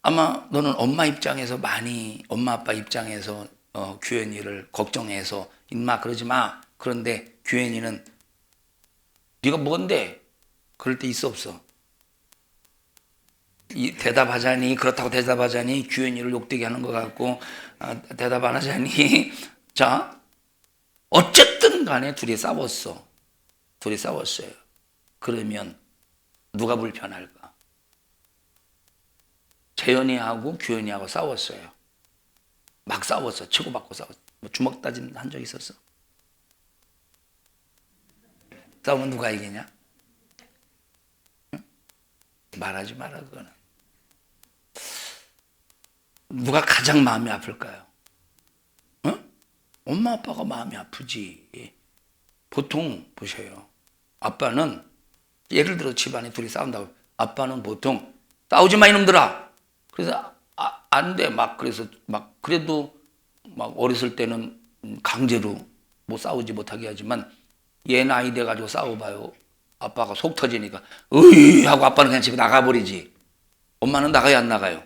아마 너는 엄마 입장에서 많이, 엄마 아빠 입장에서 규현이를 걱정해서 임마 그러지 마. 그런데 규현이는 네가 뭔데? 그럴 때 있어 없어? 대답하자니, 그렇다고 대답하자니 규현이를 욕되게 하는 것 같고, 대답 안 하자니 자, 어쨌든 간에 둘이 싸웠어. 둘이 싸웠어요. 그러면 누가 불편할까? 재현이하고 규현이하고 싸웠어요. 막 싸웠어. 치고받고 싸웠어. 뭐 주먹 다짐 한 적 있었어? 싸우면 누가 이기냐? 응? 말하지 마라 그거는. 누가 가장 마음이 아플까요? 응? 엄마 아빠가 마음이 아프지. 보통 보셔요. 아빠는 예를 들어 집안에 둘이 싸운다고. 아빠는 보통 싸우지 마 이놈들아. 그래서 안 돼. 막 그래서 막 그래도 막 어렸을 때는 강제로 뭐 싸우지 못하게 하지만 얘 나이 돼 가지고 싸워봐요. 아빠가 속 터지니까 으이 하고 아빠는 그냥 집에 나가버리지. 엄마는 나가요 안 나가요?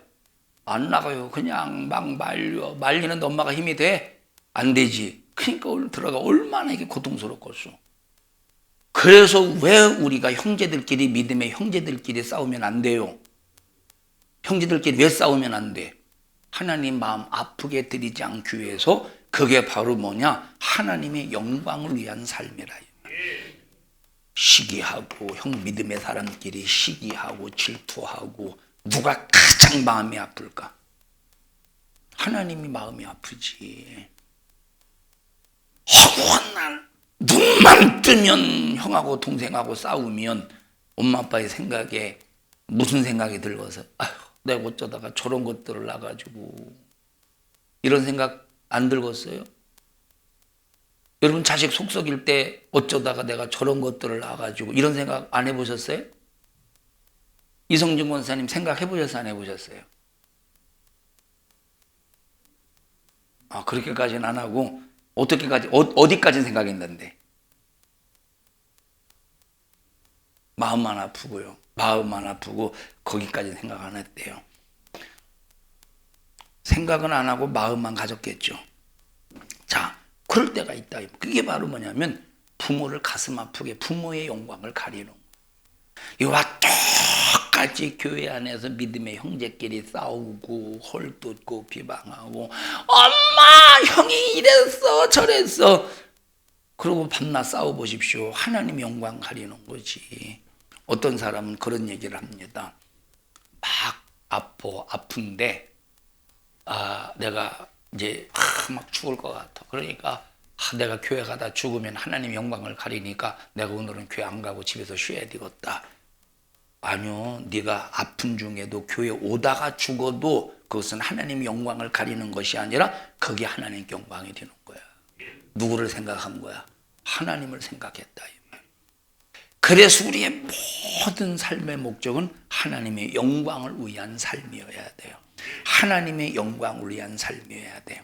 안 나가요. 그냥 막 말리는데 엄마가 힘이 돼? 안 되지. 그러니까 들어가 얼마나 이게 고통스럽겠어. 그래서 왜 우리가 형제들끼리, 믿음의 형제들끼리 싸우면 안 돼요? 형제들끼리 왜 싸우면 안 돼? 하나님 마음 아프게 드리지 않기 위해서. 그게 바로 뭐냐? 하나님의 영광을 위한 삶이라. 시기하고 형 믿음의 사람끼리 시기하고 질투하고 누가 가장 마음이 아플까? 하나님이 마음이 아프지. 허구한 날 눈만 뜨면 형하고 동생하고 싸우면 엄마 아빠의 생각에 무슨 생각이 들어서 아휴 내가 어쩌다가 저런 것들을 놔가지고, 이런 생각 안 들었어요? 여러분 자식 속 썩일 때 어쩌다가 내가 저런 것들을 놔가지고, 이런 생각 안 해보셨어요? 이성준 권사님 생각해 보셨어요? 안 해보셨어요? 그렇게까지는 안 하고 어디까지 생각했는데? 마음만 아프고요. 마음만 아프고 거기까지 생각 안 했대요. 생각은 안 하고 마음만 가졌겠죠. 자, 그럴 때가 있다. 그게 바로 뭐냐면 부모를 가슴 아프게 부모의 영광을 가리는 거예요. 이와 똑같이 교회 안에서 믿음의 형제끼리 싸우고 헐뜯고 비방하고 엄마 형이 이랬어 저랬어 그러고 밤낮 싸워보십시오. 하나님 영광 가리는 거지. 어떤 사람은 그런 얘기를 합니다. 막 아픈데 내가 이제 막 죽을 것 같아. 그러니까 내가 교회 가다 죽으면 하나님 영광을 가리니까 내가 오늘은 교회 안 가고 집에서 쉬어야 되겠다. 아니요, 네가 아픈 중에도 교회 오다가 죽어도 그것은 하나님 영광을 가리는 것이 아니라 그게 하나님 영광이 되는 거야. 누구를 생각한 거야? 하나님을 생각했다. 그래서 우리의 모든 삶의 목적은 하나님의 영광을 위한 삶이어야 돼요. 하나님의 영광을 위한 삶이어야 돼요.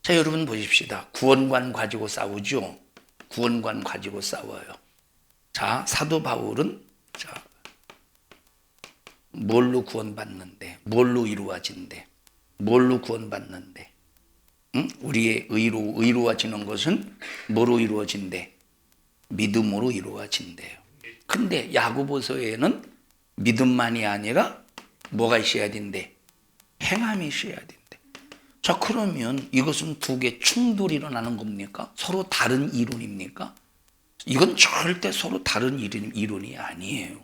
자, 여러분 보십시다. 구원관 가지고 싸우죠. 구원관 가지고 싸워요. 자, 사도 바울은 뭘로 구원받는데, 뭘로 이루어진대, 뭘로 구원받는데, 우리의 의로워지는 것은 뭐로 이루어진대? 믿음으로 이루어진대요. 근데 야고보서에는 믿음만이 아니라 뭐가 있어야 된대? 행함이 있어야 된대. 자, 그러면 이것은 두 개 충돌이 일어나는 겁니까? 서로 다른 이론입니까? 이건 절대 서로 다른 이론이 아니에요.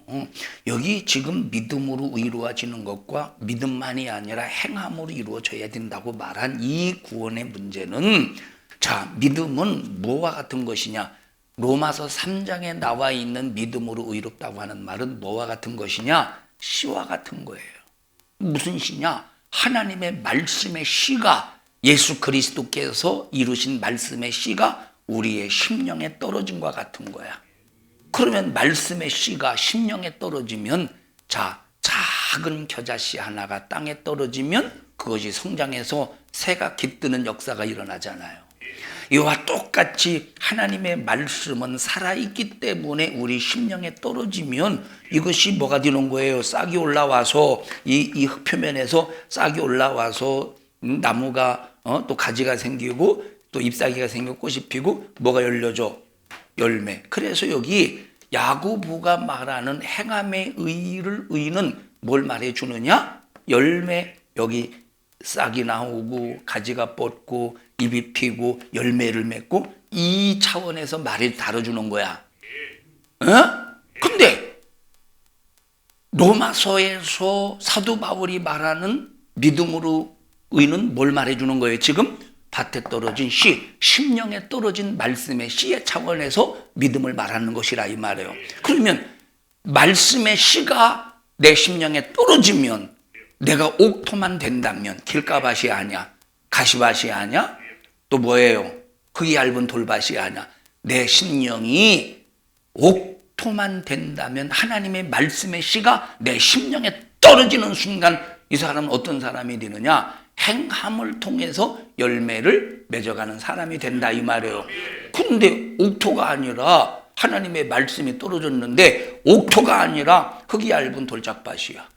여기 지금 믿음으로 의로워지는 것과 믿음만이 아니라 행함으로 이루어져야 된다고 말한 이 구원의 문제는, 자, 믿음은 뭐와 같은 것이냐? 로마서 3장에 나와 있는 믿음으로 의롭다고 하는 말은 뭐와 같은 것이냐? 씨와 같은 거예요. 무슨 씨냐? 하나님의 말씀의 씨가, 예수 그리스도께서 이루신 말씀의 씨가 우리의 심령에 떨어진 것과 같은 거야. 그러면 말씀의 씨가 심령에 떨어지면, 자, 작은 겨자씨 하나가 땅에 떨어지면 그것이 성장해서 새가 깃드는 역사가 일어나잖아요. 이와 똑같이 하나님의 말씀은 살아있기 때문에 우리 심령에 떨어지면 이것이 뭐가 되는 거예요? 싹이 올라와서 이 흙표면에서 싹이 올라와서 나무가 또 가지가 생기고 또 잎사귀가 생기고 꽃이 피고 뭐가 열려져? 열매. 그래서 여기 야고보가 말하는 행함의 의는 뭘 말해주느냐? 열매. 여기 싹이 나오고 가지가 뻗고 잎이 피고 열매를 맺고 이 차원에서 말을 다뤄주는 거야. 근데 로마서에서 사도 바울이 말하는 믿음으로 의는 뭘 말해주는 거예요? 지금 밭에 떨어진 씨, 심령에 떨어진 말씀의 씨의 차원에서 믿음을 말하는 것이라 이 말이에요. 그러면 말씀의 씨가 내 심령에 떨어지면 내가 옥토만 된다면 길가밭이 아니야, 가시밭이 아니야, 또 뭐예요? 흙이 얇은 돌밭이 아니야. 내 심령이 옥토만 된다면 하나님의 말씀의 씨가 내 심령에 떨어지는 순간 이 사람은 어떤 사람이 되느냐? 행함을 통해서 열매를 맺어가는 사람이 된다 이 말이에요. 그런데 옥토가 아니라 하나님의 말씀이 떨어졌는데 옥토가 아니라 흙이 얇은 돌짝밭이야.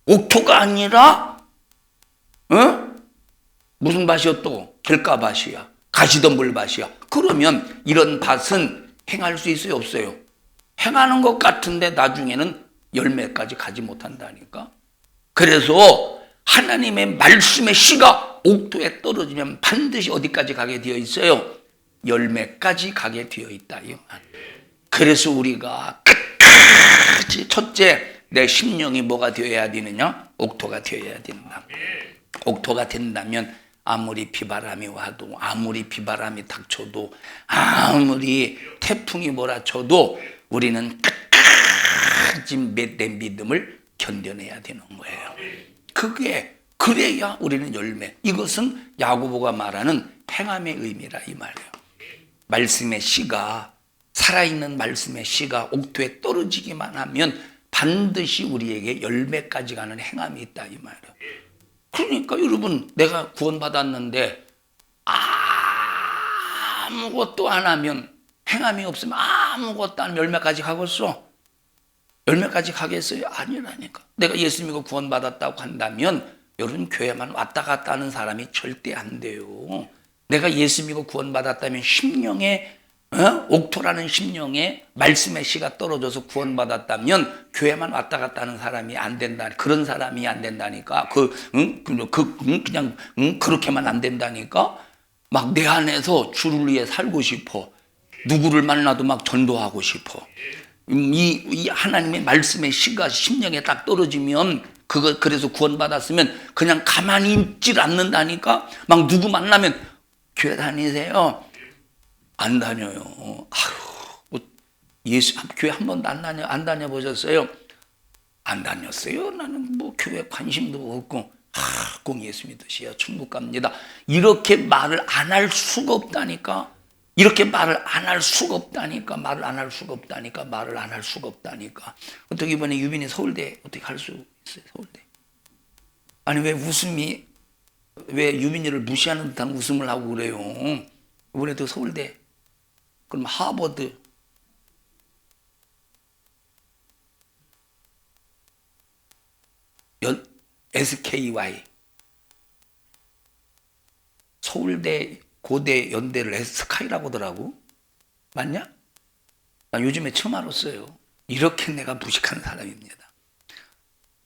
옥토가 아니라 무슨 밭이야? 또 길가밭이야, 가시덤불밭이야. 그러면 이런 밭은 행할 수 있어요? 없어요? 행하는 것 같은데 나중에는 열매까지 가지 못한다니까. 그래서 하나님의 말씀의 씨가 옥토에 떨어지면 반드시 어디까지 가게 되어 있어요? 열매까지 가게 되어 있다. 그래서 우리가 끝까지 첫째, 내 심령이 뭐가 되어야 되느냐? 옥토가 되어야 된다. 옥토가 된다면 아무리 비바람이 와도, 아무리 비바람이 닥쳐도, 아무리 태풍이 몰아쳐도 우리는 끝까지 내 믿음을 견뎌내야 되는 거예요. 그래야 우리는 열매. 이것은 야고보가 말하는 행함의 의미라 이 말이에요. 말씀의 씨가, 살아있는 말씀의 씨가 옥토에 떨어지기만 하면 반드시 우리에게 열매까지 가는 행함이 있다 이 말이에요. 그러니까 여러분, 내가 구원받았는데 아무것도 안 하면, 행함이 없으면 아무것도 안 하면 열매까지 가겠어? 열매까지 가겠어요? 아니라니까. 내가 예수 믿고 구원받았다고 한다면 여러분 교회만 왔다 갔다 하는 사람이 절대 안 돼요. 내가 예수 믿고 구원받았다면 심령에 옥토라는 심령에 말씀의 씨가 떨어져서 구원받았다면 교회만 왔다 갔다 하는 사람이 안 된다. 그런 사람이 안 된다니까. 그냥 그렇게만 안 된다니까. 막 내 안에서 주를 위해 살고 싶어. 누구를 만나도 막 전도하고 싶어. 이 하나님의 말씀의 씨가 심령에 딱 떨어지면 그래서 구원받았으면 그냥 가만히 있질 않는다니까. 막 누구 만나면 교회 다니세요? 안 다녀요. 뭐 예수 교회 한 번도 안 다녀보셨어요? 안 다녔어요. 나는 뭐 교회 관심도 없고 꼭 예수 믿으시야 천국 갑니다. 이렇게 말을 안 할 수가 없다니까. 이렇게 말을 안 할 수가 없다니까. 말을 안 할 수가 없다니까. 어떻게 이번에 유빈이 서울대 어떻게 갈 수 있어요? 서울대. 아니 왜 유빈이를 무시하는 듯한 웃음을 하고 그래요? 이번에도 서울대. 그럼 하버드. SKY. 서울대, 고대, 연대를 SKY라고 하더라고. 맞냐? 나 요즘에 처음 알았어요. 이렇게 내가 무식한 사람입니다.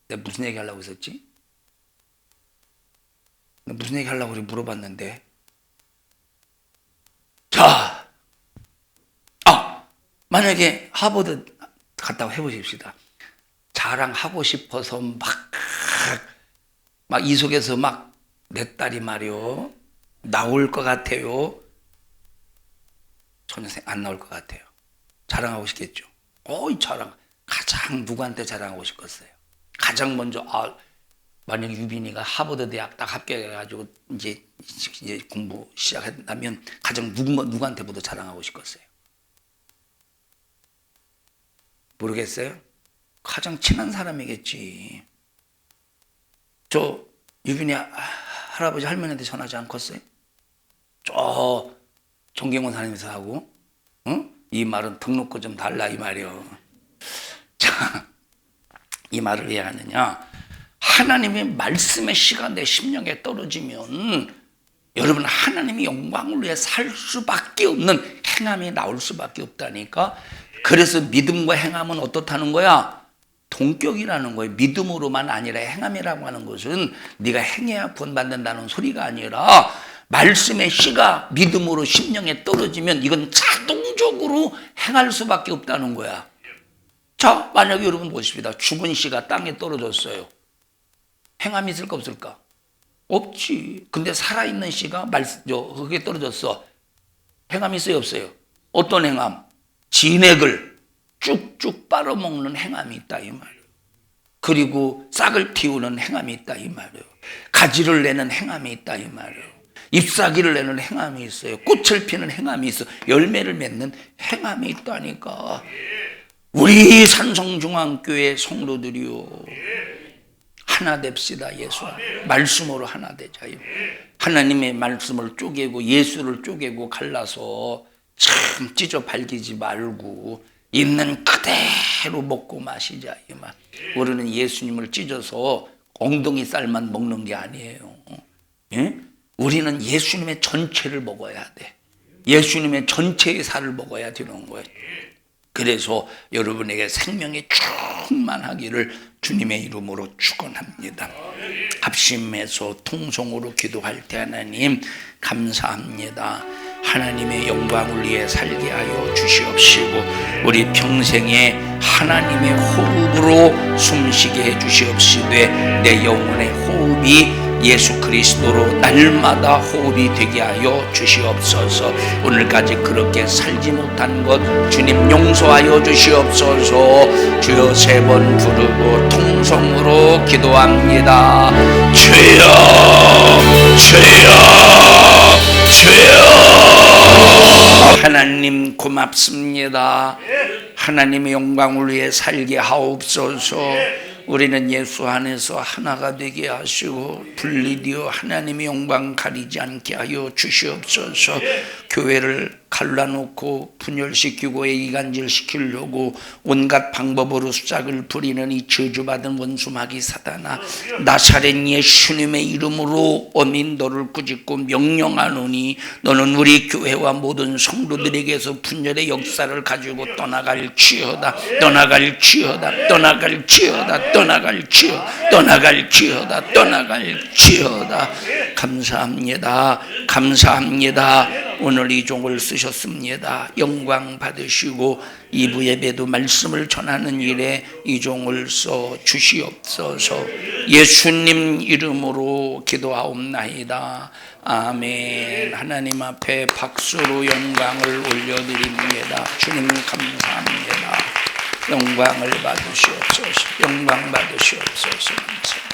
내가 무슨 얘기 하려고 했었지? 무슨 얘기 하려고 물어봤는데. 자, 만약에 하버드 갔다고 해보십시다. 자랑하고 싶어서 막 이 속에서 막 내 딸이 말이요 나올 것 같아요. 전혀 안 나올 것 같아요. 자랑하고 싶겠죠. 자랑. 가장 누구한테 자랑하고 싶겠어요? 가장 먼저 만약 유빈이가 하버드 대학 딱 합격해가지고 이제 공부 시작한다면 가장 누구한테보다 자랑하고 싶겠어요? 모르겠어요? 가장 친한 사람이겠지. 저 유빈이 할아버지 할머니한테 전하지 않겠어요? 저 정경원 사람에서 하고, 이 말은 등록금 좀 달라 이 말이요. 자, 이 말을 왜 하느냐? 하나님의 말씀의 씨가 내 심령에 떨어지면 여러분 하나님의 영광을 위해 살 수밖에 없는 행함이 나올 수밖에 없다니까. 그래서 믿음과 행함은 어떻다는 거야? 동격이라는 거예요. 믿음으로만 아니라 행함이라고 하는 것은 네가 행해야 구원받는다는 소리가 아니라 말씀의 씨가 믿음으로 심령에 떨어지면 이건 자동적으로 행할 수밖에 없다는 거야. 자, 만약에 여러분 보십시다. 죽은 씨가 땅에 떨어졌어요. 행함이 있을까 없을까? 없지. 근데 살아있는 씨가 거기에 떨어졌어. 행함이 있어요 없어요? 어떤 행함? 진액을 쭉쭉 빨아먹는 행함이 있다 이 말이에요. 그리고 싹을 틔우는 행함이 있다 이 말이에요. 가지를 내는 행함이 있다 이 말이에요. 잎사귀를 내는 행함이 있어요. 꽃을 피는 행함이 있어. 열매를 맺는 행함이 있다니까. 우리 산성중앙교회 성도들이요, 하나 됩시다. 예수 말씀으로 하나 되자. 하나님의 말씀을 쪼개고 예수를 쪼개고 갈라서 참 찢어 발기지 말고 있는 그대로 먹고 마시자 이 말. 우리는 예수님을 찢어서 엉덩이 쌀만 먹는 게 아니에요. 예? 우리는 예수님의 전체를 먹어야 돼. 예수님의 전체의 살을 먹어야 되는 거예요. 그래서 여러분에게 생명이 충만하기를 주님의 이름으로 축원합니다. 합심해서 통성으로 기도할 때 하나님 감사합니다. 하나님의 영광을 위해 살게 하여 주시옵시고 우리 평생에 하나님의 호흡으로 숨쉬게 해 주시옵시되 내 영혼의 호흡이 예수 그리스도로 날마다 호흡이 되게 하여 주시옵소서. 오늘까지 그렇게 살지 못한 것 주님 용서하여 주시옵소서. 주여 3번 부르고 통성으로 기도합니다. 주여 주여 주여. 하나님 고맙습니다. 하나님의 영광을 위해 살게 하옵소서. 우리는 예수 안에서 하나가 되게 하시고 분리되어 하나님의 영광 가리지 않게 하여 주시옵소서. 교회를 갈라놓고 분열시키고 이간질시키려고 온갖 방법으로 수작을 부리는 이 저주받은 원수 마귀 사단아, 나사렛 예수님의 이름으로 어민 너를 꾸짖고 명령하노니 너는 우리 교회와 모든 성도들에게서 분열의 역사를 가지고 떠나갈지어다. 떠나갈지어다. 떠나갈지어다. 떠나갈지어다. 떠나갈지어다. 떠나갈지어다. 감사합니다. 감사합니다. 오늘 이 종을 쓰셨습니다. 영광 받으시고 2부 예배도 말씀을 전하는 일에 이 종을 써 주시옵소서. 예수님 이름으로 기도하옵나이다. 아멘. 하나님 앞에 박수로 영광을 올려드립니다. 주님 감사합니다. 영광을 받으시옵소서. 영광 받으시옵소서. 감사합니다.